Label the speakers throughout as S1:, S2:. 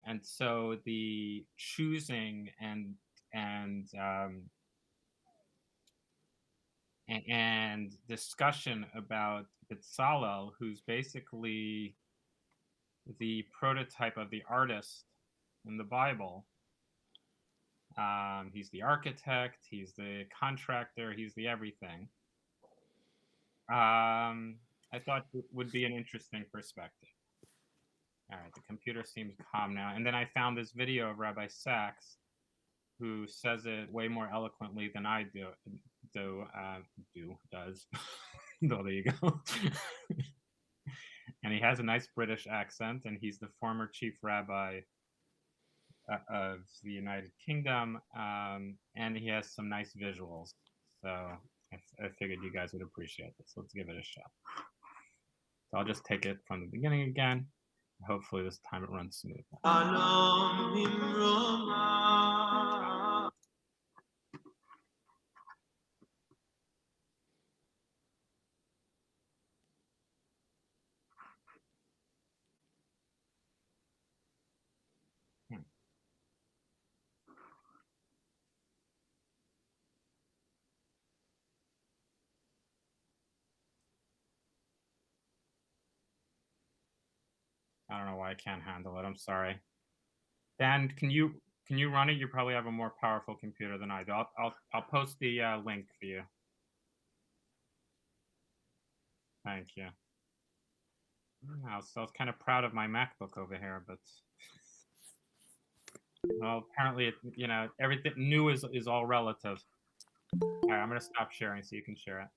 S1: And so the choosing and and discussion about Bezalel, who's basically the prototype of the artist in the Bible. He's the architect, he's the contractor, he's the everything. I thought it would be an interesting perspective. All right, the computer seems calm now. And then I found this video of Rabbi Sachs, who says it way more eloquently than I does. No, there you go. And he has a nice British accent, and he's the former chief rabbi of the United Kingdom, and he has some nice visuals. So I figured you guys would appreciate this. Let's give it a shot. So I'll just take it from the beginning again. Hopefully this time it runs smooth. I don't know why I can't handle it. I'm sorry. Dan, can you run it? You probably have a more powerful computer than I do. I'll post the link for you. Thank you. So I was kind of proud of my MacBook over here, but well, apparently, everything new is all relative. All right, I'm gonna stop sharing so you can share it.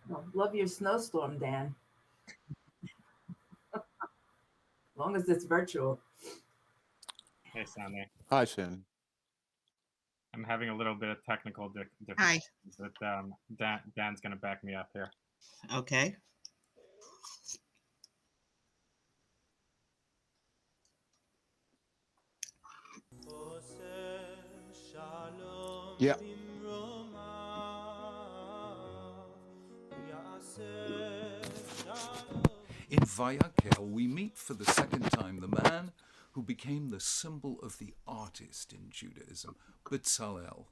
S2: Well, love your snowstorm, Dan. As long as it's virtual.
S1: Hey, Sandy.
S3: Hi, Shannon.
S1: I'm having a little bit of technical difficulties,
S4: Hi.
S1: but Dan's gonna back me up here.
S4: Okay.
S3: Yeah.
S5: In Vayakhel, we meet for the second time the man who became the symbol of the artist in Judaism, Bezalel.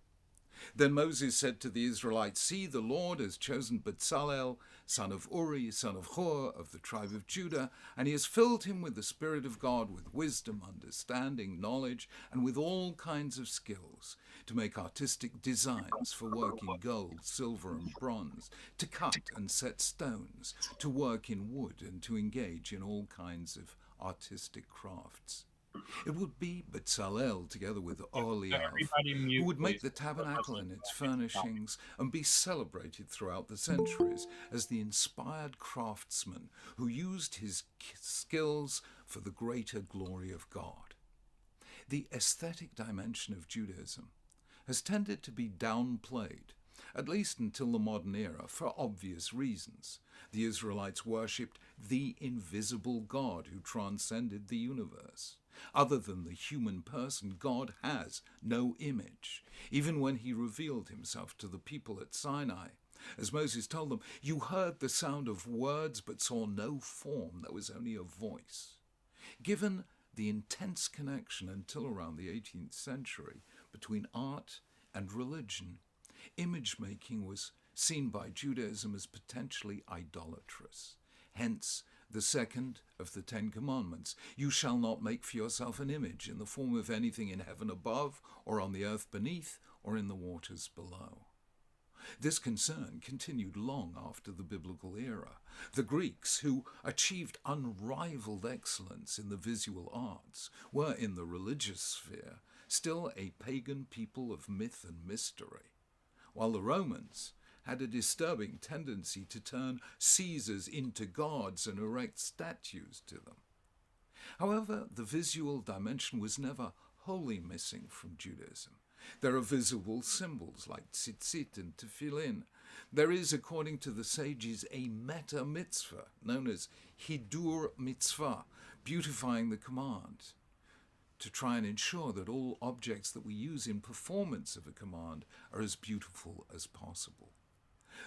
S5: Then Moses said to the Israelites, "See, the Lord has chosen Bezalel, son of Uri, son of Hur, of the tribe of Judah, and he has filled him with the Spirit of God, with wisdom, understanding, knowledge, and with all kinds of skills, to make artistic designs for work in gold, silver, and bronze, to cut and set stones, to work in wood, and to engage in all kinds of artistic crafts." It would be Bezalel, together with Oholiab, who would make the tabernacle and its furnishings and be celebrated throughout the centuries as the inspired craftsman who used his skills for the greater glory of God. The aesthetic dimension of Judaism has tended to be downplayed, at least until the modern era, for obvious reasons. The Israelites worshipped the invisible God who transcended the universe. Other than the human person, God has no image, even when he revealed himself to the people at Sinai. As Moses told them, "You heard the sound of words but saw no form, there was only a voice." Given the intense connection until around the 18th century between art and religion, image-making was seen by Judaism as potentially idolatrous. Hence, the second of the 10 Commandments, "You shall not make for yourself an image in the form of anything in heaven above, or on the earth beneath, or in the waters below." This concern continued long after the biblical era. The Greeks, who achieved unrivaled excellence in the visual arts, were in the religious sphere still a pagan people of myth and mystery, while the Romans had a disturbing tendency to turn Caesars into gods and erect statues to them. However, the visual dimension was never wholly missing from Judaism. There are visible symbols like tzitzit and tefillin. There is, according to the sages, a meta mitzvah known as hidur mitzvah, beautifying the command. to try and ensure that all objects that we use in performance of a command are as beautiful as possible.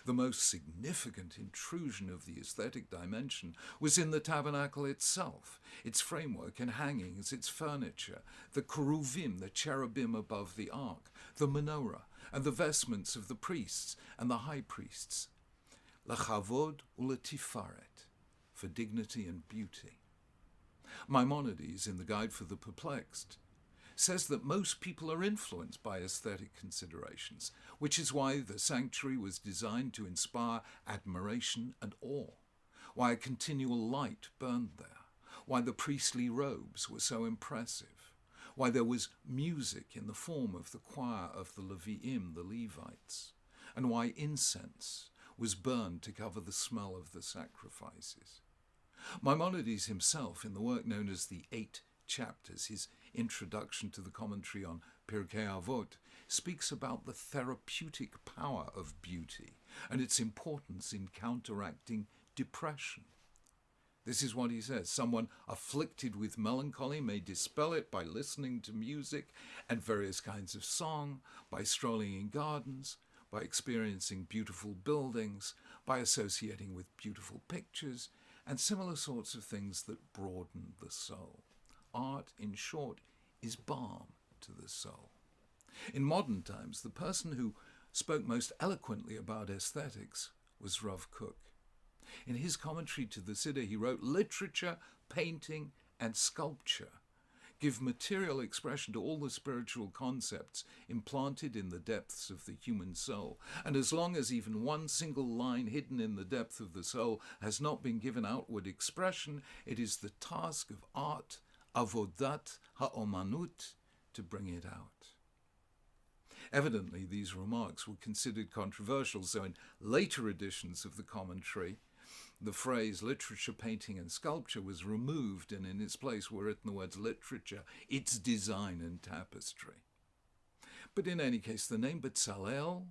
S5: The most significant intrusion of the aesthetic dimension was in the tabernacle itself, its framework and hangings, its furniture, the keruvim, the cherubim above the ark, the menorah, and the vestments of the priests and the high priests. Lechavod uletifaret, for dignity and beauty. Maimonides, in the Guide for the Perplexed, says that most people are influenced by aesthetic considerations, which is why the sanctuary was designed to inspire admiration and awe, why a continual light burned there, why the priestly robes were so impressive, why there was music in the form of the choir of the Leviim, the Levites, and why incense was burned to cover the smell of the sacrifices. Maimonides himself, in the work known as the 8 Chapters, his introduction to the commentary on Pirkei Avot, speaks about the therapeutic power of beauty and its importance in counteracting depression. This is what he says: someone afflicted with melancholy may dispel it by listening to music and various kinds of song, by strolling in gardens, by experiencing beautiful buildings, by associating with beautiful pictures, and similar sorts of things that broaden the soul. Art, in short, is balm to the soul. In modern times, the person who spoke most eloquently about aesthetics was Rav Kook. In his commentary to the Siddur, he wrote, "Literature, painting, and sculpture give material expression to all the spiritual concepts implanted in the depths of the human soul. And as long as even one single line hidden in the depth of the soul has not been given outward expression, it is the task of art, avodat ha'omanut, to bring it out." Evidently, these remarks were considered controversial, so in later editions of the commentary, the phrase literature, painting, and sculpture was removed, and in its place were written the words literature, its design, and tapestry. But in any case, the name Bezalel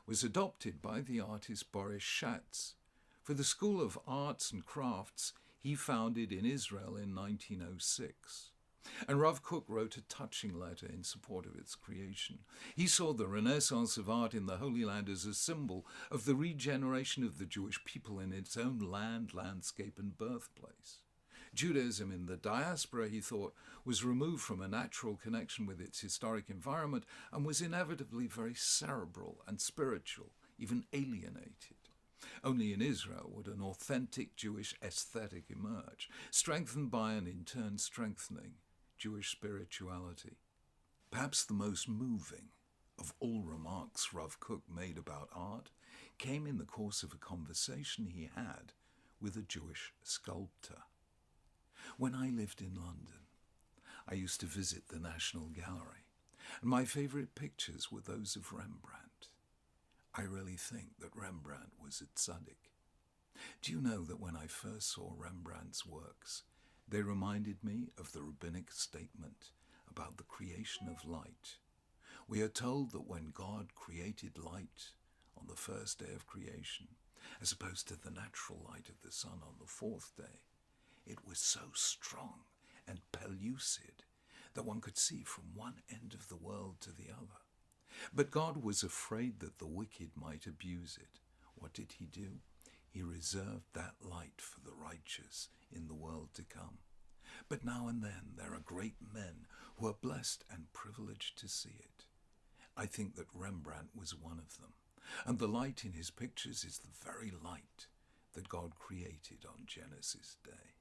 S5: was adopted by the artist Boris Schatz for the School of Arts and Crafts he founded in Israel in 1906. And Rav Kook wrote a touching letter in support of its creation. He saw the renaissance of art in the Holy Land as a symbol of the regeneration of the Jewish people in its own land, landscape, and birthplace. Judaism in the diaspora, he thought, was removed from a natural connection with its historic environment and was inevitably very cerebral and spiritual, even alienated. Only in Israel would an authentic Jewish aesthetic emerge, strengthened by and in turn strengthening Jewish spirituality. Perhaps the most moving of all remarks Rav Kook made about art came in the course of a conversation he had with a Jewish sculptor. When I lived in London, I used to visit the National Gallery, and my favorite pictures were those of Rembrandt. I really think that Rembrandt was a tzaddik. Do you know that when I first saw Rembrandt's works, they reminded me of the rabbinic statement about the creation of light. We are told that when God created light on the first day of creation, as opposed to the natural light of the sun on the fourth day, it was so strong and pellucid that one could see from one end of the world to the other. But God was afraid that the wicked might abuse it. What did he do? He reserved that light for the righteous in the world to come. But now and then there are great men who are blessed and privileged to see it. I think that Rembrandt was one of them, and the light in his pictures is the very light that God created on Genesis Day.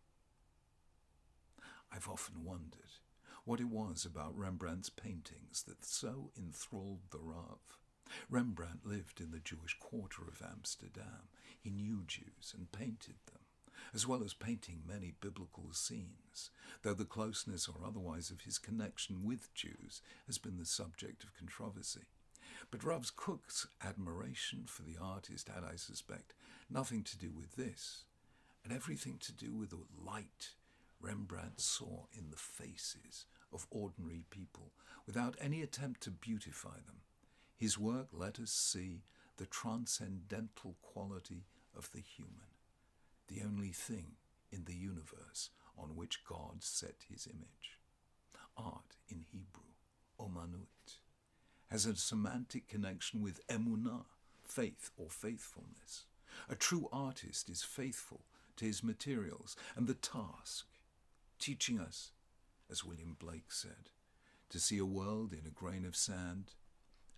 S5: I've often wondered what it was about Rembrandt's paintings that so enthralled the Rav. Rembrandt lived in the Jewish quarter of Amsterdam. He knew Jews and painted them, as well as painting many biblical scenes, though the closeness or otherwise of his connection with Jews has been the subject of controversy. But Rav Kook's admiration for the artist had, I suspect, nothing to do with this, and everything to do with the light Rembrandt saw in the faces of ordinary people, without any attempt to beautify them. His work let us see the transcendental quality of the human, the only thing in the universe on which God set his image. art in Hebrew, omanut, has a semantic connection with emunah, faith or faithfulness. A true artist is faithful to his materials and the task, teaching us, as William Blake said, to see a world in a grain of sand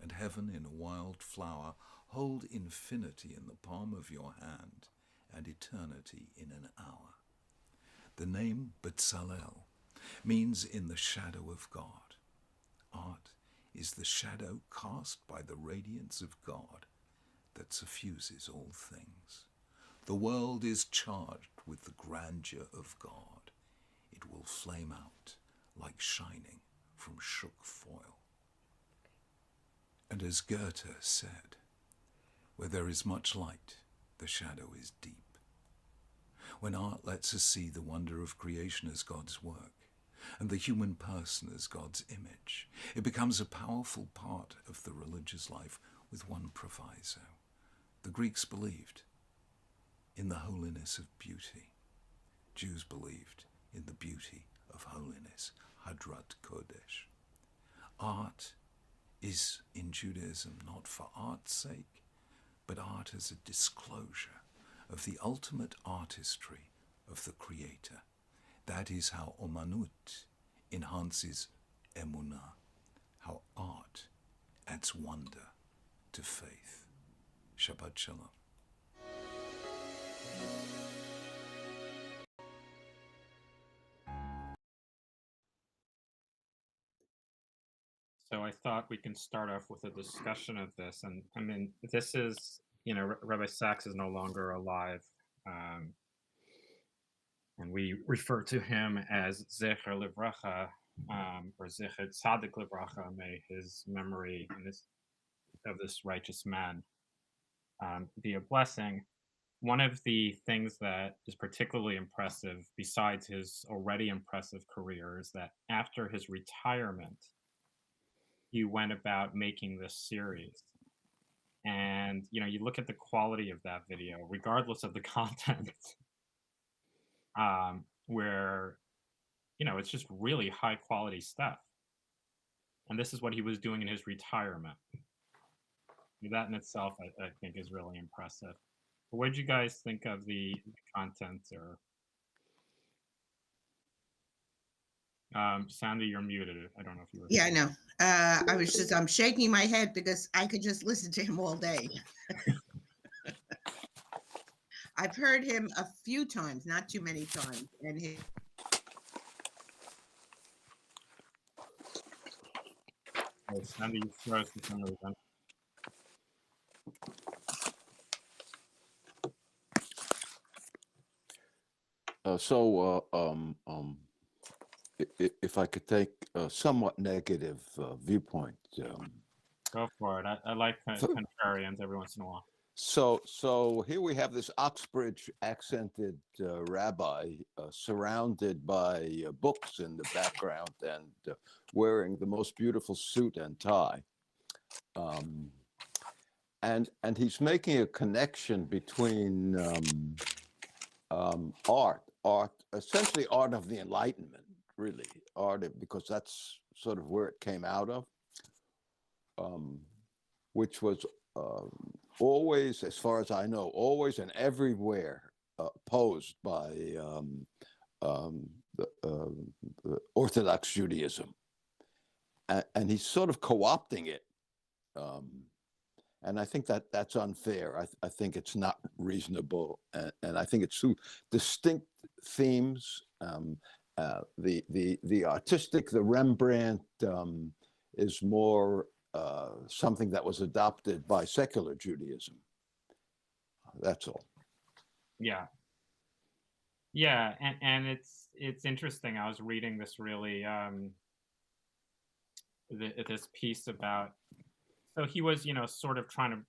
S5: and heaven in a wild flower. Hold infinity in the palm of your hand and eternity in an hour. The name Betzalel means in the shadow of God. Art is the shadow cast by the radiance of God that suffuses all things. The world is charged with the grandeur of God. It will flame out like shining from shook foil. And as Goethe said, where there is much light, the shadow is deep. When art lets us see the wonder of creation as God's work, and the human person as God's image, it becomes a powerful part of the religious life with one proviso. The Greeks believed in the holiness of beauty. Jews believed in the beauty of holiness, Hadrat Kodesh. Art is in Judaism not for art's sake, but art as a disclosure of the ultimate artistry of the Creator. That is how omanut enhances emunah, how art adds wonder to faith. Shabbat Shalom.
S1: So I thought we can start off with a discussion of this. And I mean, this is, Rabbi Sachs is no longer alive. And we refer to him as Zecher Livracha, or Zecher Tzadik Livracha, may his memory of this righteous man be a blessing. One of the things that is particularly impressive, besides his already impressive career, is that after his retirement, he went about making this series. And, you look at the quality of that video, regardless of the content, where, it's just really high quality stuff. And this is what he was doing in his retirement. That in itself, I think, is really impressive. What did you guys think of the content? Or Sandy, you're muted. I don't know if you were.
S4: Yeah, I know. I'm shaking my head because I could just listen to him all day. I've heard him a few times, not too many times, and
S1: Sandy, you froze for some reason.
S3: If I could take a somewhat negative viewpoint.
S1: Go for it. I like contrarians every once in a while.
S3: So here we have this Oxbridge accented rabbi surrounded by books in the background and wearing the most beautiful suit and tie. And he's making a connection between art, essentially art of the Enlightenment, really, because that's sort of where it came out of, which was always, as far as I know, always and everywhere opposed by the Orthodox Judaism. And he's sort of co-opting it. And I think that's unfair. I think it's not reasonable. And I think it's two distinct themes. The artistic, the Rembrandt is more something that was adopted by secular Judaism. That's all.
S1: Yeah, and it's interesting. I was reading this really this piece about. So he was, sort of trying to,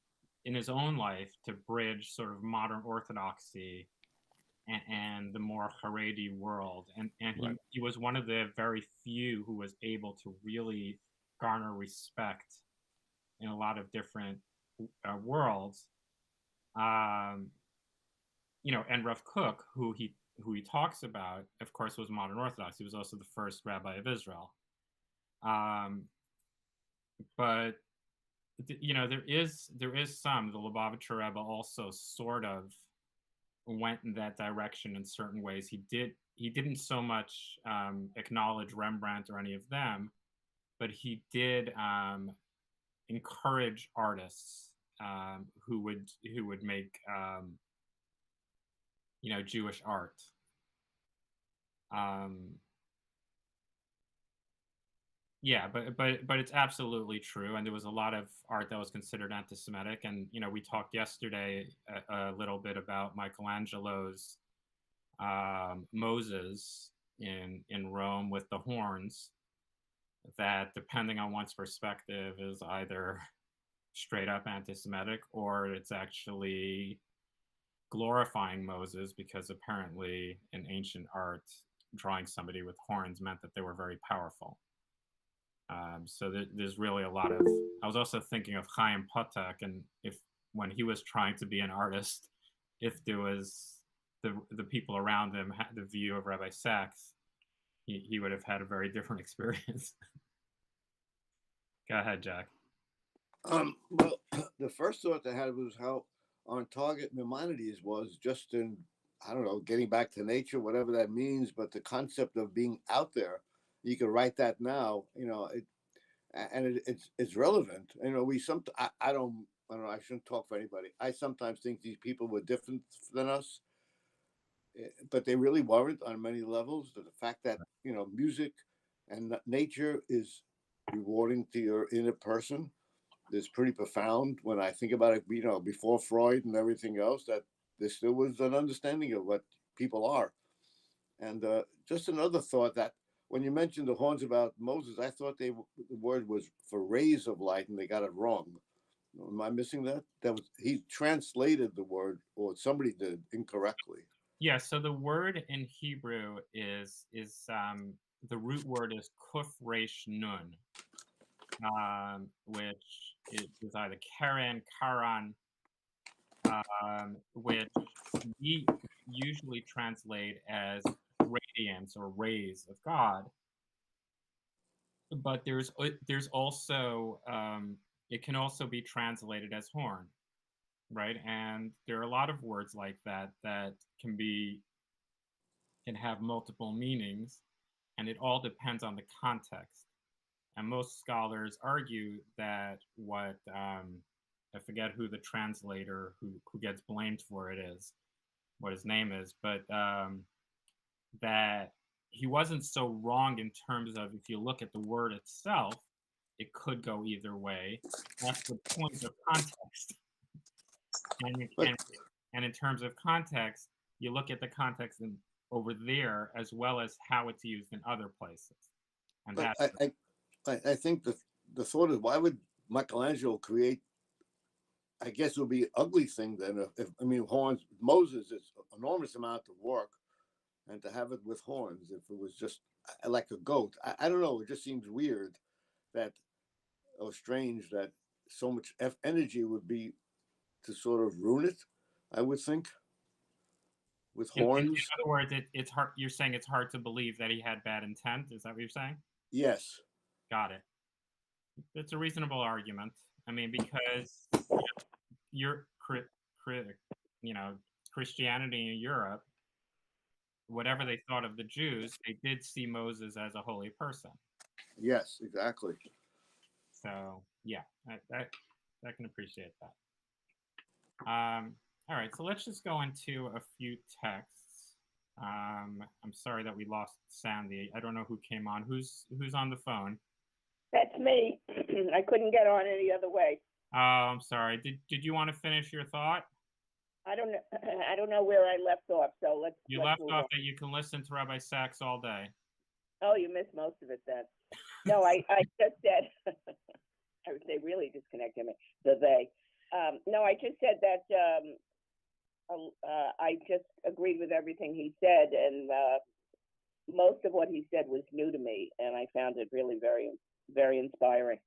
S1: in his own life, to bridge sort of modern orthodoxy and the more Haredi world, and
S3: Right.
S1: he was one of the very few who was able to really garner respect in a lot of different worlds. And Rav Kook, who he talks about, of course, was modern Orthodox. He was also the first rabbi of Israel. But you know, there is some. The Lubavitcher Rebbe also sort of went in that direction in certain ways. He didn't so much acknowledge Rembrandt or any of them, but he did encourage artists who would make Jewish art. Um, yeah, but it's absolutely true, and there was a lot of art that was considered anti-Semitic, and we talked yesterday a little bit about Michelangelo's Moses in Rome with the horns. That, depending on one's perspective, is either straight up anti-Semitic or it's actually glorifying Moses, because apparently in ancient art, drawing somebody with horns meant that they were very powerful. So there's really a lot of. I was also thinking of Chaim Potok, and if when he was trying to be an artist, if there was the people around him had the view of Rabbi Sachs, he would have had a very different experience. Go ahead, Jack.
S6: Well, the first thought I had was how on target Maimonides was just in, I don't know, getting back to nature, whatever that means. But the concept of being out there, you could write that now, it's relevant. I don't know. I shouldn't talk for anybody. I sometimes think these people were different than us, but they really weren't on many levels. The fact that music and nature is rewarding to your inner person is pretty profound. When I think about it, before Freud and everything else, that there still was an understanding of what people are. And just another thought, that when you mentioned the horns about Moses, I thought the word was for rays of light, and they got it wrong. Am I missing that? He translated the word, or somebody did, incorrectly.
S1: Yeah. So the word in Hebrew is the root word is kuf resh nun, which is either Karen, Karan, which we usually translate as radiance or rays of God. But there's also it can also be translated as horn, right? And there are a lot of words like that that can have multiple meanings, and it all depends on the context. And most scholars argue that I forget who the translator who gets blamed for it is, what his name is, but that he wasn't so wrong in terms of, if you look at the word itself, it could go either way. That's the point of context. And in terms of context, you look at the context over there as well as how it's used in other places. And
S6: But
S1: that's
S6: I think the thought is, why would Michelangelo create? I guess it would be an ugly thing then. Horns. Moses is an enormous amount of work, and to have it with horns, if it was just like a goat, I don't know. It just seems weird or strange that so much energy would be to sort of ruin it. I would think with horns.
S1: In other words, it's hard. You're saying it's hard to believe that he had bad intent. Is that what you're saying?
S6: Yes.
S1: Got it. It's a reasonable argument. I mean, because Christianity in Europe, whatever they thought of the Jews, they did see Moses as a holy person.
S6: Yes, exactly.
S1: So yeah, I can appreciate that. All right, so let's just go into a few texts. I'm sorry that we lost Sandy. I don't know who came on. Who's on the phone?
S7: That's me. I couldn't get on any other way.
S1: Oh, I'm sorry. Did you want to finish your thought?
S7: I don't know. I don't know where I left off. So let's.
S1: You
S7: let's
S1: left
S7: move
S1: off
S7: on.
S1: that you can listen to Rabbi Sachs all day.
S7: Oh, you missed most of it then. No, I just said. They really disconnected me. They. No, I just said that. I just agreed with everything he said, and most of what he said was new to me, and I found it really very, very inspiring.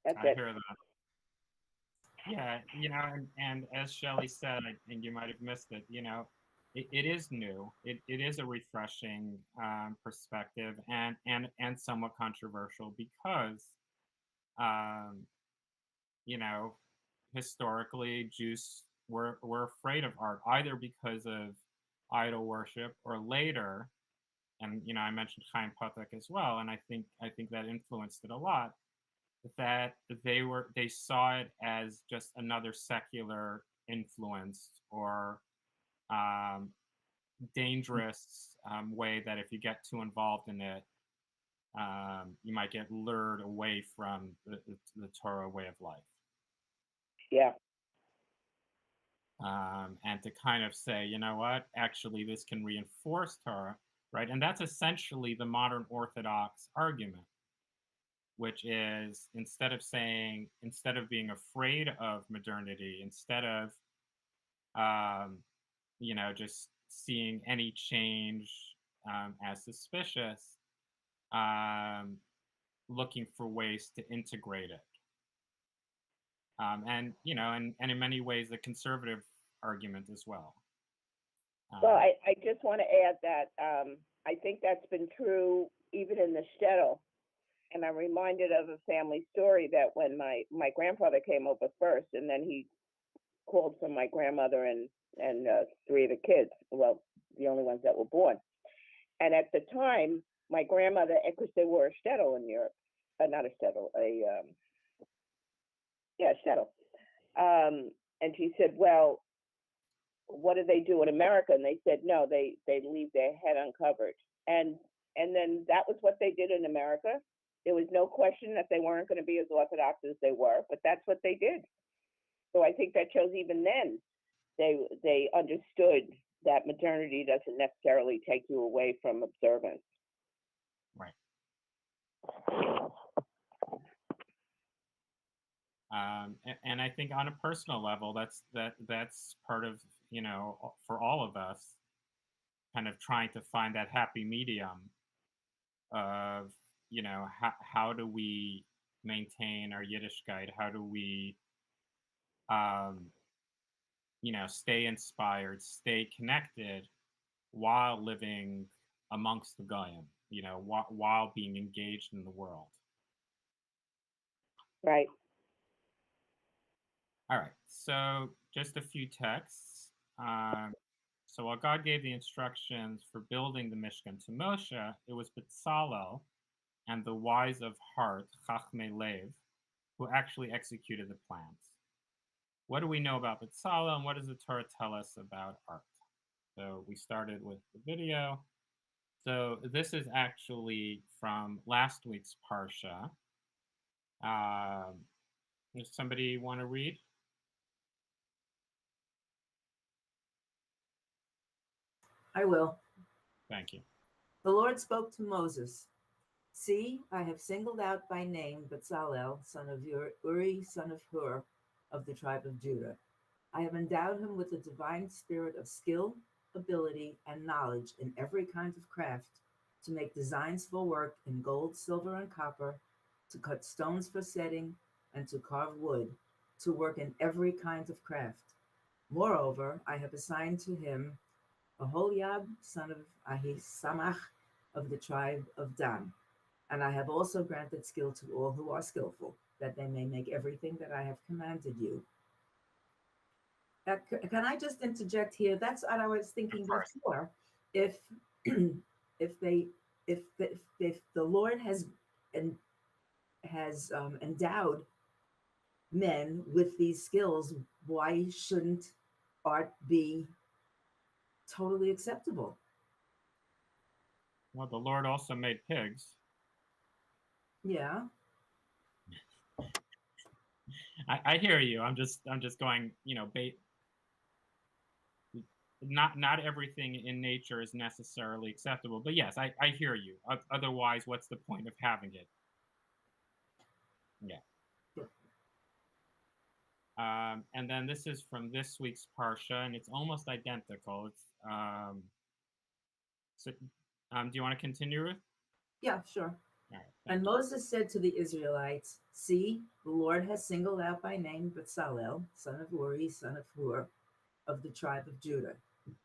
S7: That's
S1: I
S7: it.
S1: hear that. Yeah, and as Shelley said, I think you might have missed it, it is new. It is a refreshing perspective, and somewhat controversial because um, you know, historically Jews were afraid of art, either because of idol worship, or later, and I mentioned Chaim Potok as well, and I think that influenced it a lot, that they saw it as just another secular influence, or um, dangerous way that if you get too involved in it, you might get lured away from the Torah way of life.
S7: Yeah.
S1: And to kind of say, you know what, actually, this can reinforce Torah, right? And that's essentially the modern Orthodox argument, which is instead of being afraid of modernity, instead of, just seeing any change as suspicious, um, looking for ways to integrate it. And in many ways, the conservative argument as well.
S7: Well, I just want to add that I think that's been true even in the shtetl. And I'm reminded of a family story that when my grandfather came over first, and then he called for my grandmother and three of the kids, well, the only ones that were born. And at the time, my grandmother, because they were a shtetl in Europe, not a shtetl, shtetl. And she said, well, what do they do in America? And they said, no, they leave their head uncovered. And then that was what they did in America. There was no question that they weren't going to be as orthodox as they were, but that's what they did. So I think that shows even then they understood that modernity doesn't necessarily take you away from observance.
S1: Right. And I think on a personal level, that's part of, for all of us, kind of trying to find that happy medium of, how do we maintain our Yiddishkeit? How do we, stay inspired, stay connected while living amongst the Goyim, while being engaged in the world.
S7: Right.
S1: All right, so just a few texts. So while God gave the instructions for building the Mishkan to Moshe, it was Bezalel and the wise of heart, Chachmei Lev, who actually executed the plans. What do we know about Bezalel, and what does the Torah tell us about art? So we started with the video. So this is actually from last week's Parsha. Does somebody want to read?
S2: I will.
S1: Thank you.
S2: The Lord spoke to Moses. See, I have singled out by name Bezalel, son of Uri, son of Hur, of the tribe of Judah. I have endowed him with the divine spirit of skill, ability, and knowledge in every kind of craft, to make designs for work in gold, silver, and copper, to cut stones for setting, and to carve wood, to work in every kind of craft. Moreover, I have assigned to him Aholiab, son of Ahisamach, of the tribe of Dan. And I have also granted skill to all who are skillful, that they may make everything that I have commanded you. Can I just interject here? That's what I was thinking before. If if the Lord has endowed men with these skills, why shouldn't art be totally acceptable?
S1: Well, the Lord also made pigs.
S2: Yeah.
S1: I hear you. I'm just going, not everything in nature is necessarily acceptable. But yes, I hear you. Otherwise, what's the point of having it? Yeah. And then this is from this week's Parsha, and it's almost identical. It's so. Do you want to continue, Ruth?
S2: Yeah, sure.
S1: All right,
S2: And Moses said to the Israelites, see, the Lord has singled out by name Bezalel, son of Uri, son of Hur, of the tribe of Judah.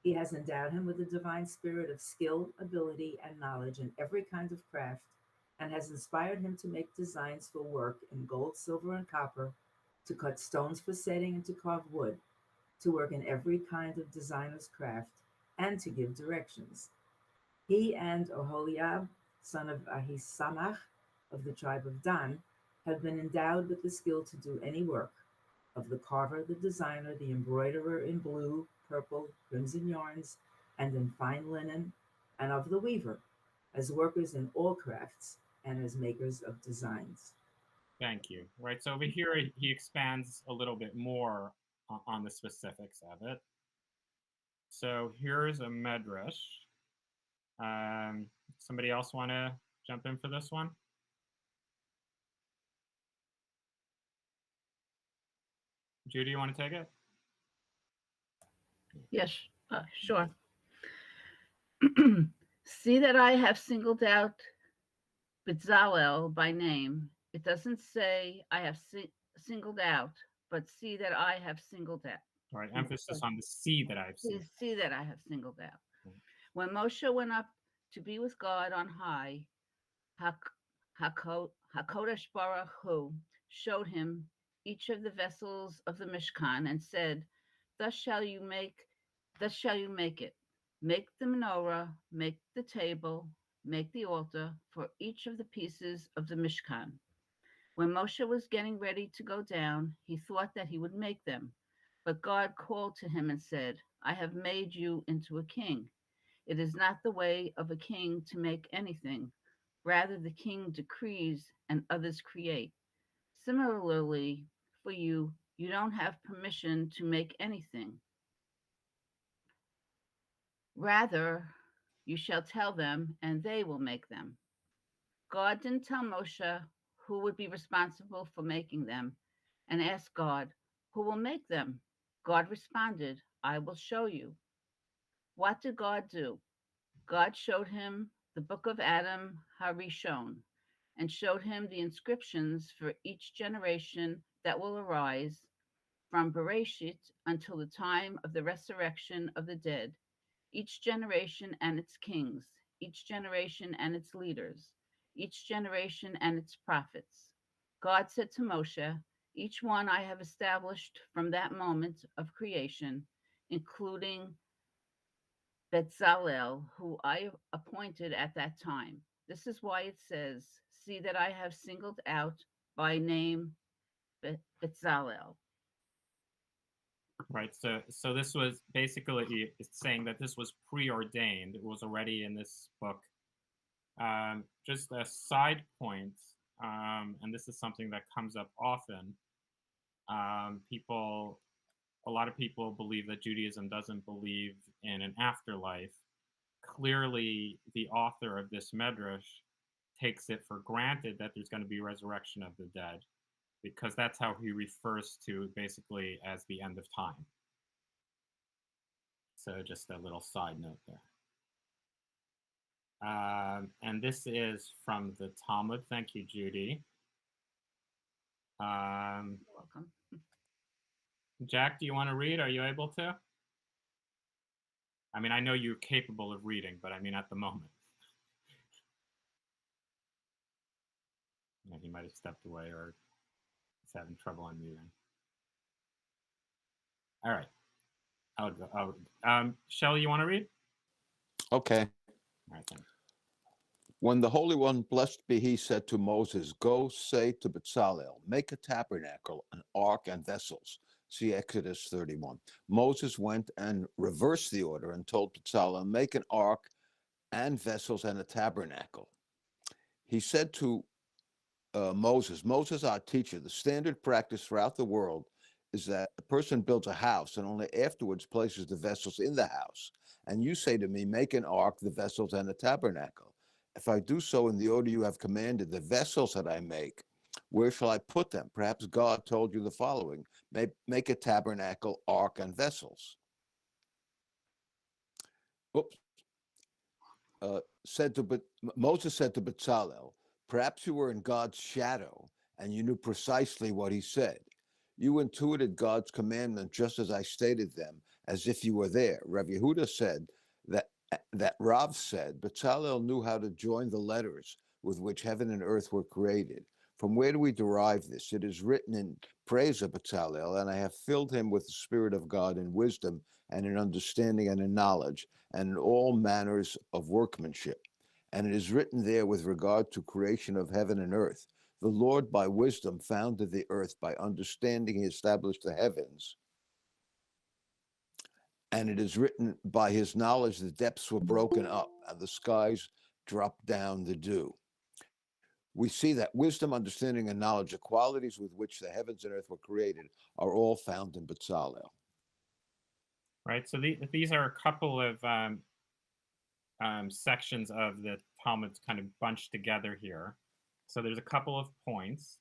S2: He has endowed him with a divine spirit of skill, ability, and knowledge in every kind of craft, and has inspired him to make designs for work in gold, silver, and copper, to cut stones for setting, and to carve wood, to work in every kind of designer's craft, and to give directions. He and Oholiab, son of Ahisamach of the tribe of Dan, have been endowed with the skill to do any work of the carver, the designer, the embroiderer in blue, purple, crimson yarns, and in fine linen, and of the weaver, as workers in all crafts and as makers of designs.
S1: Thank you. Right. So over here, he expands a little bit more on the specifics of it. So here's a medrash. Somebody else want to jump in for this one? Judy, you want to take it?
S8: Yes, sure. See that I have singled out Bezalel by name. It doesn't say I have singled out, but see that I have singled out.
S1: All right, emphasis on the see that I've seen.
S8: See that I have singled out.
S1: Okay.
S8: When Moshe went up to be with God on high, HaKodesh Baruch Hu showed him each of the vessels of the Mishkan and said, Thus shall you make it. Make the menorah, make the table, make the altar for each of the pieces of the Mishkan. When Moshe was getting ready to go down, he thought that he would make them. But God called to him and said, I have made you into a king. It is not the way of a king to make anything. Rather, the king decrees and others create. Similarly, for you, you don't have permission to make anything. Rather, you shall tell them, and they will make them. God didn't tell Moshe who would be responsible for making them, and asked God, Who will make them? God responded, I will show you. What did God do? God showed him the book of Adam Harishon, and showed him the inscriptions for each generation that will arise from Bereshit until the time of the resurrection of the dead, each generation and its kings, each generation and its leaders, each generation and its prophets. God said to Moshe, Each one I have established from that moment of creation, including Bezalel, who I appointed at that time. This is why it says, See that I have singled out by name Bezalel.
S1: Right. So this was basically it's saying that this was preordained. It was already in this book. Just a side point, and this is something that comes up often. A lot of people believe that Judaism doesn't believe in an afterlife. Clearly, the author of this medrash takes it for granted that there's going to be resurrection of the dead, because that's how he refers to basically as the end of time. So just a little side note there. And this is from the Talmud. Thank you, Judy.
S8: You're welcome.
S1: Jack, do you want to read? Are you able to? I mean, I know you're capable of reading, but I mean at the moment. Yeah, he might have stepped away or is having trouble unmuting. All right. I'll go. Shelley, you want to read?
S3: Okay.
S1: All right, thanks.
S3: When the Holy One, blessed be he, said to Moses, Go say to Bezalel, make a tabernacle, an ark, and vessels. See Exodus 31. Moses went and reversed the order and told Bezalel, make an ark and vessels and a tabernacle. He said to Moses, our teacher, the standard practice throughout the world is that a person builds a house and only afterwards places the vessels in the house. And you say to me, make an ark, the vessels, and a tabernacle. If I do so in the order you have commanded, the vessels that I make, where shall I put them? Perhaps God told you the following, make a tabernacle, ark, and vessels. Oops. Moses said to Bezalel, perhaps you were in God's shadow and you knew precisely what he said. You intuited God's commandment just as I stated them as if you were there. Rav Yehuda said that Rav said, Bezalel knew how to join the letters with which heaven and earth were created. From where do we derive this? It is written in praise of Bezalel, and I have filled him with the Spirit of God in wisdom and in understanding and in knowledge and in all manners of workmanship. And it is written there with regard to creation of heaven and earth. The Lord by wisdom founded the earth, by understanding he established the heavens. And it is written, by his knowledge the depths were broken up, and the skies dropped down the dew. We see that wisdom, understanding, and knowledge, the qualities with which the heavens and earth were created, are all found in Bezalel.
S1: Right. So these are a couple of sections of the Talmud kind of bunched together here. So there's a couple of points.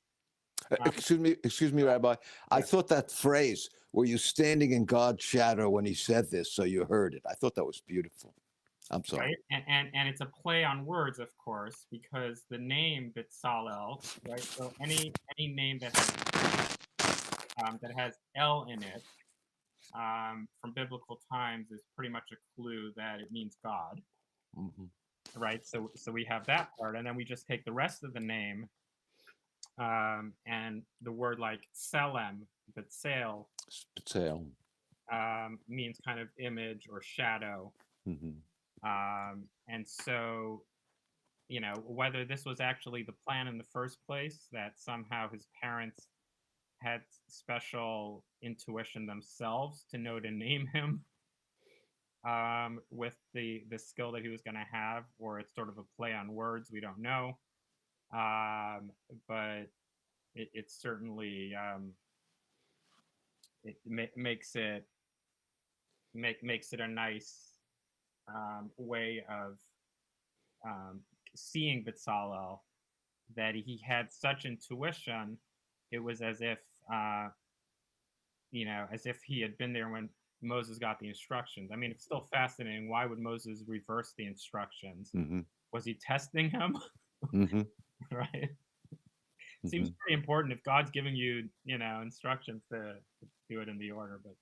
S3: Excuse me, Rabbi. I thought that phrase, were you standing in God's shadow when he said this, so you heard it? I thought that was beautiful. I'm sorry.
S1: Right? And it's a play on words, of course, because the name Bezalel, right? So any name that has El in it, from biblical times is pretty much a clue that it means God. Mm-hmm. Right? So we have that part, and then we just take the rest of the name, and the word like Selem, Betzel, means kind of image or shadow. Mm-hmm. And so, whether this was actually the plan in the first place, that somehow his parents had special intuition themselves to know to name him with the skill that he was going to have, or it's sort of a play on words, we don't know. But it certainly makes it a nice way of seeing Bezalel, that he had such intuition. It was as if as if he had been there when Moses got the instructions. I mean, it's still fascinating. Why would Moses reverse the instructions? Mm-hmm. Was he testing him? Mm-hmm. Right. Seems pretty important if God's giving you, instructions to do it in the order. But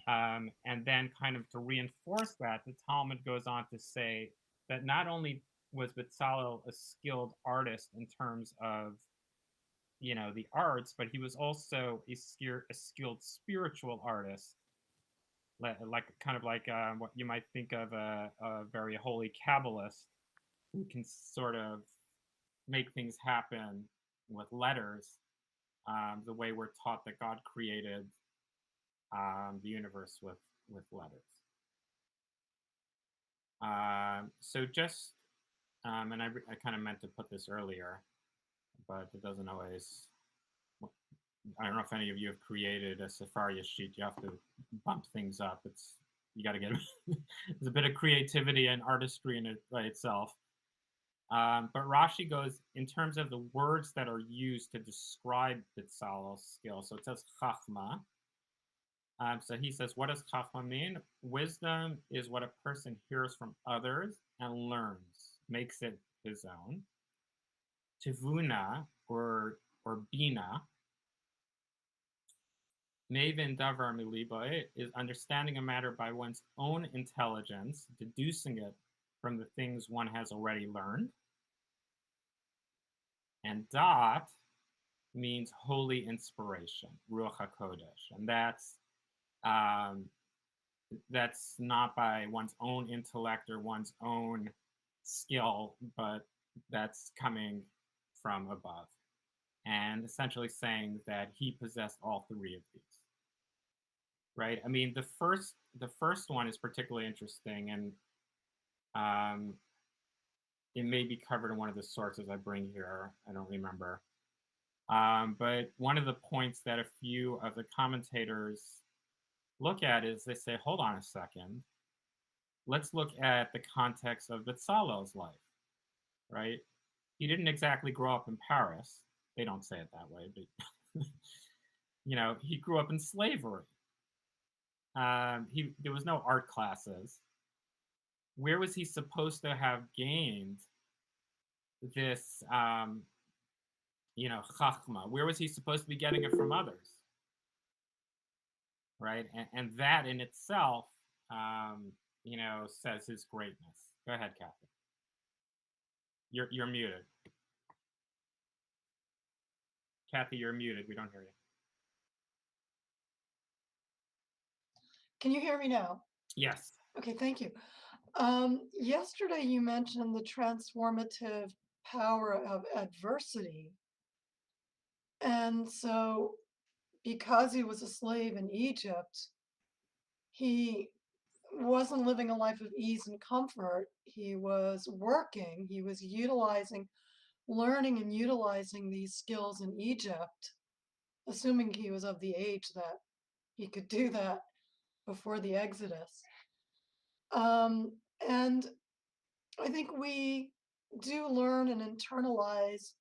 S1: and then kind of to reinforce that, the Talmud goes on to say that not only was Bezalel a skilled artist in terms of, the arts, but he was also a skilled spiritual artist, like what you might think of a very holy Kabbalist who can sort of make things happen with letters, the way we're taught that God created the universe with letters. So just, and I kind of meant to put this earlier, but it doesn't always. I don't know if any of you have created a Sefaria sheet. You have to bump things up. You got to get there's a bit of creativity and artistry in it by itself. But Rashi goes in terms of the words that are used to describe Bezalel's skill. So it says chachma. So he says, what does chachma mean? Wisdom is what a person hears from others and learns, makes it his own. Tivuna, or bina, Mavin davar miliboy, is understanding a matter by one's own intelligence, deducing it from the things one has already learned. And dat means holy inspiration, ruach hakodesh, and that's not by one's own intellect or one's own skill, but that's coming from above, and essentially saying that he possessed all three of these. Right? I mean, the first one is particularly interesting, and it may be covered in one of the sources I bring here. I don't remember. But one of the points that a few of the commentators look at is they say, hold on a second. Let's look at the context of Bezalel's life, right? He didn't exactly grow up in Paris. They don't say it that way, but he grew up in slavery. There was no art classes. Where was he supposed to have gained this, chachma? Where was he supposed to be getting it from others? right? And that in itself, you know, says his greatness. Go ahead, Kathy. You're muted. Kathy, you're muted. We don't hear you.
S9: Can you hear me now?
S1: Yes.
S9: Okay, thank you. Yesterday you mentioned the transformative power of adversity. And so, because he was a slave in Egypt, he wasn't living a life of ease and comfort. He was working, he was learning and utilizing these skills in Egypt, assuming he was of the age that he could do that before the Exodus. And I think we do learn and internalize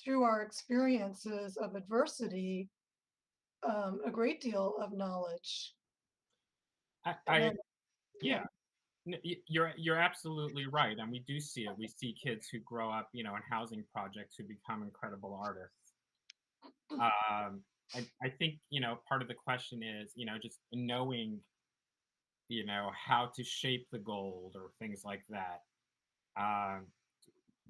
S9: through our experiences of adversity a great deal of knowledge.
S1: I
S9: And,
S1: yeah. You're absolutely right, and we do see it. We see kids who grow up, you know, in housing projects who become incredible artists. I think, you know, part of the question is, you know, just knowing, you know, how to shape the gold or things like that. Um,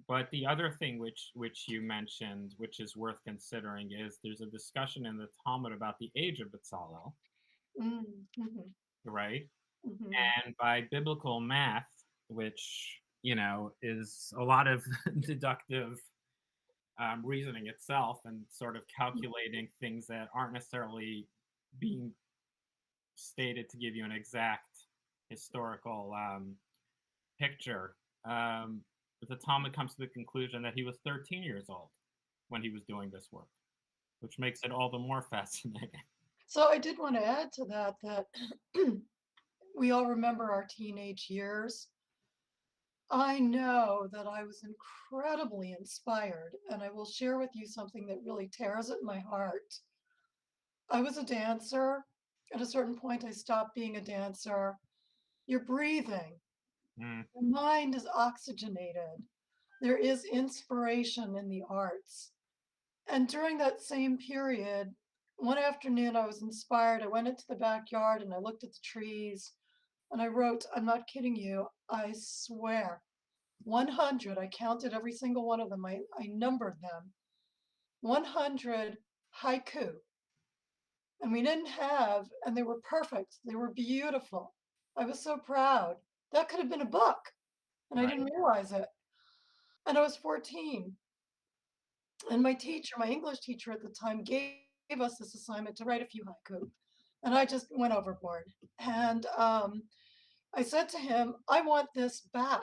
S1: but the other thing which you mentioned, which is worth considering, is there's a discussion in the Talmud about the age of Bezalel,
S9: mhm,
S1: right?
S9: mhm.
S1: And by biblical math, which, you know, is a lot of deductive reasoning itself and sort of calculating things that aren't necessarily being stated to give you an exact historical picture. But the Talmud comes to the conclusion that he was 13 years old when he was doing this work, which makes it all the more fascinating.
S9: So I did want to add to that that we all remember our teenage years. I know that I was incredibly inspired, and I will share with you something that really tears at my heart. I was a dancer. At a certain point, I stopped being a dancer. You're breathing.
S1: Mm,
S9: Your mind is oxygenated. There is inspiration in the arts. And during that same period, one afternoon I was inspired. I went into the backyard and I looked at the trees and I wrote, I'm not kidding you, I swear, 100. I counted every single one of them. I numbered them. 100 haiku. And we didn't have, and they were perfect. They were beautiful. I was so proud. That could have been a book, and I
S1: right.
S9: didn't realize it. And I was 14. And my teacher, my English teacher at the time, gave us this assignment to write a few haiku. And I just went overboard. And I said to him, I want this back.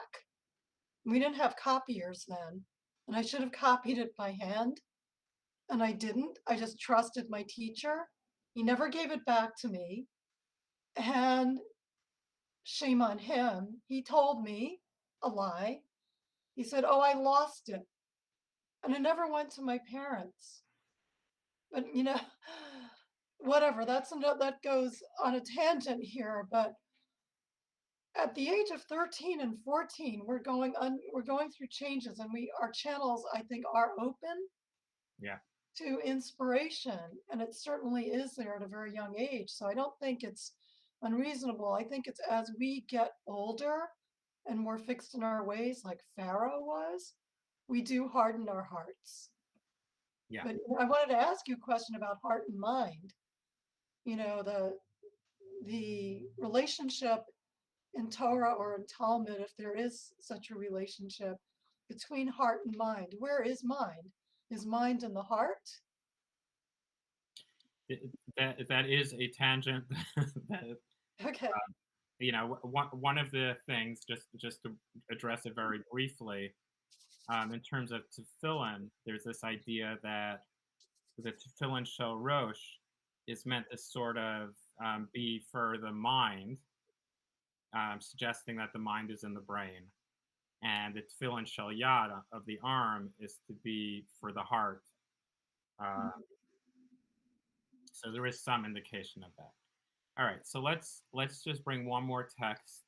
S9: We didn't have copiers then. And I should have copied it by hand. And I didn't. I just trusted my teacher. He never gave it back to me. And shame on him. He told me a lie. He said, oh, I lost it. And it never went to my parents. But, you know, whatever. That goes on a tangent here. But at the age of 13 and 14, we're going through changes, and our channels, I think, are open
S1: Yeah.
S9: to inspiration, and it certainly is there at a very young age. So I don't think it's unreasonable. I think it's as we get older and more fixed in our ways, like Pharaoh was, we do harden our hearts.
S1: Yeah.
S9: But I wanted to ask you a question about heart and mind. You know, the relationship in Torah or in Talmud, if there is such a relationship between heart and mind. Where is mind? Is mind in the heart?
S1: That is a tangent that,
S9: Okay.
S1: you know, one of the things, just to address it very briefly, in terms of tefillin, there's this idea that the tefillin shel rosh is meant to sort of be for the mind, suggesting that the mind is in the brain, and the tefillin shel yad of the arm is to be for the heart. Uh, so there is some indication of that. All right, so let's just bring one more text.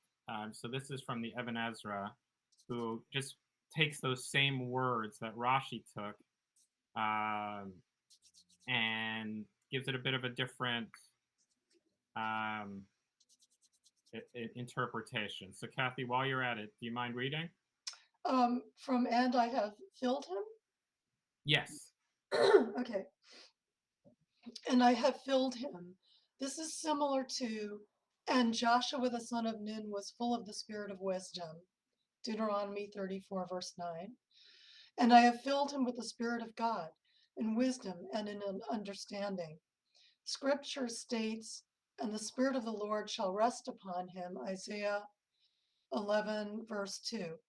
S1: So this is from the Ibn Ezra, who just takes those same words that Rashi took and gives it a bit of a different interpretation. So, Kathy, while you're at it, do you mind reading?
S9: From "And I have filled him."
S1: Yes.
S9: Okay. "And I have filled him." This is similar to "And Joshua the son of Nun was full of the spirit of wisdom." Deuteronomy 34, verse 9. "And I have filled him with the Spirit of God, in wisdom and in an understanding." Scripture states, "And the Spirit of the Lord shall rest upon him." Isaiah 11, verse 2.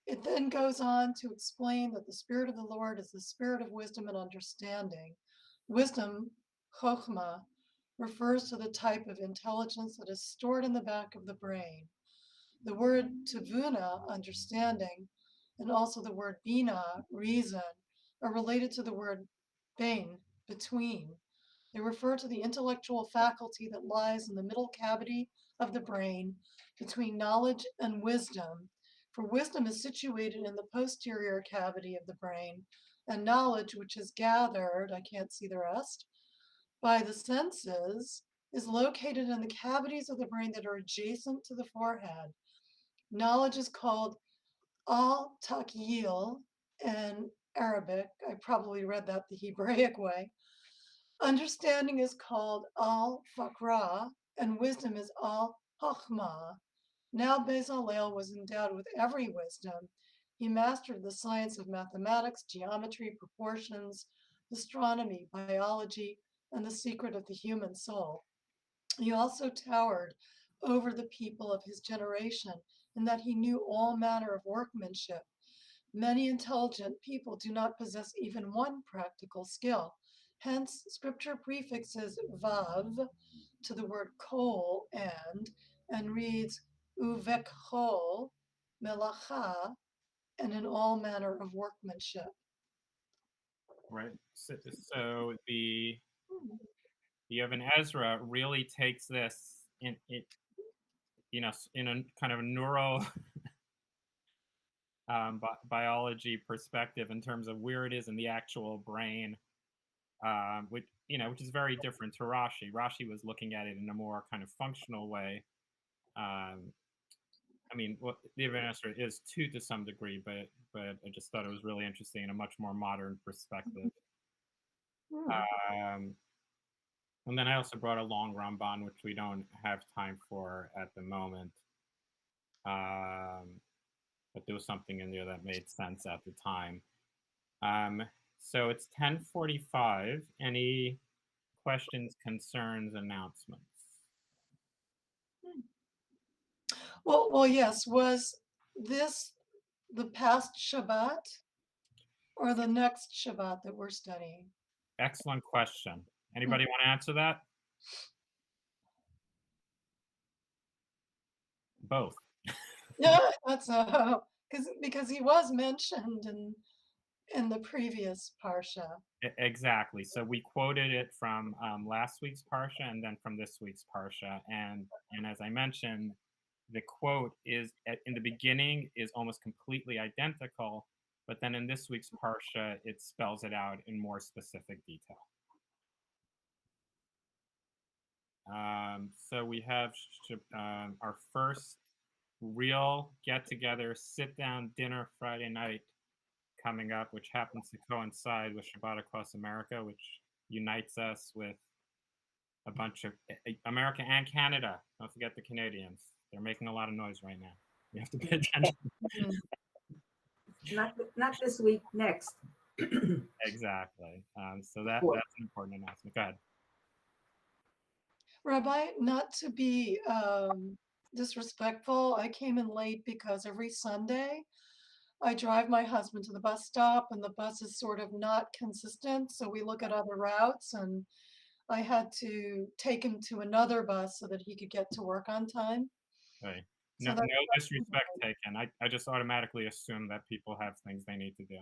S9: It then goes on to explain that the Spirit of the Lord is the Spirit of wisdom and understanding. Wisdom, chokhmah, refers to the type of intelligence that is stored in the back of the brain. The word tavuna, understanding, and also the word bina, reason, are related to the word bain, between. They refer to the intellectual faculty that lies in the middle cavity of the brain between knowledge and wisdom. For wisdom is situated in the posterior cavity of the brain, and knowledge, which is gathered, I can't see the rest, by the senses, is located in the cavities of the brain that are adjacent to the forehead. Knowledge is called al-takyil in Arabic. I probably read that the Hebraic way. Understanding is called al-fakra, and wisdom is al-hachmah. Now Bezalel was endowed with every wisdom. He mastered the science of mathematics, geometry, proportions, astronomy, biology, and the secret of the human soul. He also towered over the people of his generation in that he knew all manner of workmanship. Many intelligent people do not possess even one practical skill. Hence, scripture prefixes vav to the word kol and reads uvekchol melacha, and in all manner of workmanship.
S1: Right. So the Ibn Ezra really takes this in a kind of neuro biology perspective in terms of where it is in the actual brain, which is very different to Rashi. Rashi was looking at it in a more kind of functional way. I mean, what the Ibn Ezra is too, to some degree, but I just thought it was really interesting in a much more modern perspective. Um, and then I also brought a long Ramban, which we don't have time for at the moment. But there was something in there that made sense at the time. So it's 10:45. Any questions, concerns, announcements?
S9: Well, yes. Was this the past Shabbat or the next Shabbat that we're studying?
S1: Excellent question. Anybody want to answer that? Both.
S9: Yeah, that's because he was mentioned in the previous parsha.
S1: Exactly. So we quoted it from last week's parsha and then from this week's parsha, and as I mentioned, the quote is in the beginning is almost completely identical, but then in this week's parsha it spells it out in more specific detail. So we have our first real get-together, sit-down dinner Friday night coming up, which happens to coincide with Shabbat Across America, which unites us with a bunch of America and Canada. Don't forget the Canadians. They're making a lot of noise right now. You have to pay attention.
S2: Not this week, next.
S1: Exactly. So that's an important announcement. Go ahead.
S9: Rabbi, not to be disrespectful, I came in late because every Sunday I drive my husband to the bus stop and the bus is sort of not consistent. So we look at other routes, and I had to take him to another bus so that he could get to work on time.
S1: Right.
S9: So
S1: No disrespect taken. I just automatically assume that people have things they need to do.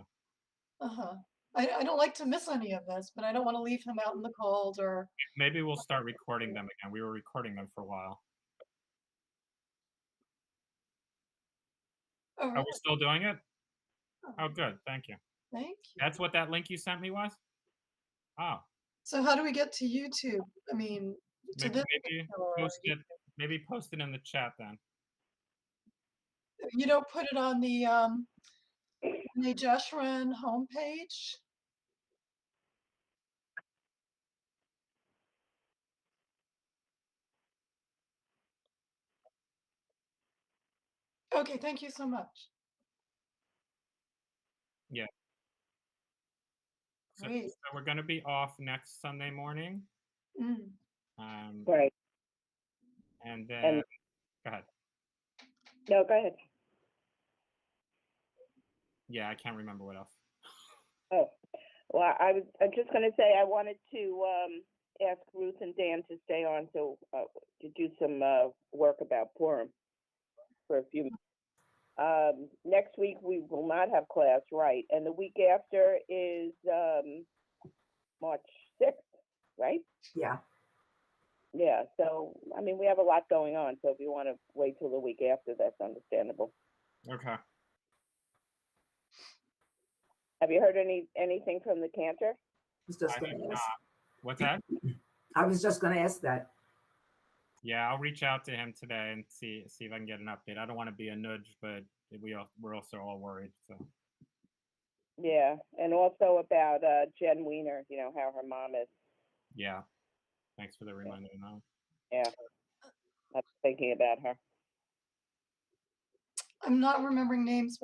S9: I don't like to miss any of this, but I don't want to leave him out in the cold or.
S1: Maybe we'll start recording them again. We were recording them for a while.
S9: Oh, really?
S1: Are we still doing it? Oh, good. Thank you.
S9: Thank you.
S1: That's what that link you sent me was? Oh.
S9: So how do we get to YouTube? I mean, to
S1: Maybe,
S9: this
S1: maybe
S9: particular
S1: post
S9: argument.
S1: it. Maybe post it in the chat then.
S9: You don't put it on the Jeshurun homepage? Okay, thank you so much.
S1: Yeah. So,
S9: Great.
S1: so we're going to be off next Sunday morning.
S9: Mm.
S7: Right.
S1: And then,
S7: And
S1: go ahead.
S7: no, go ahead.
S1: Yeah, I can't remember what else.
S7: Oh, well, I'm just going to say I wanted to ask Ruth and Dan to stay on to do some work about Purim for a few minutes. Next week we will not have class, right? And the week after is March 6th, right?
S2: Yeah.
S7: Yeah. So I mean, we have a lot going on. So if you want to wait till the week after, that's understandable.
S1: Okay.
S7: Have you heard anything from the cantor?
S2: I was just
S1: I
S2: going
S1: have
S2: to
S1: not.
S2: ask.
S1: What's that?
S2: I was just going to ask that.
S1: Yeah, I'll reach out to him today and see if I can get an update. I don't want to be a nudge, but we're also all worried. So
S7: Yeah, and also about Jen Weiner. You know how her mom is.
S1: yeah, thanks for the reminder. No.
S7: Yeah, I'm thinking about her.
S9: I'm not remembering names, but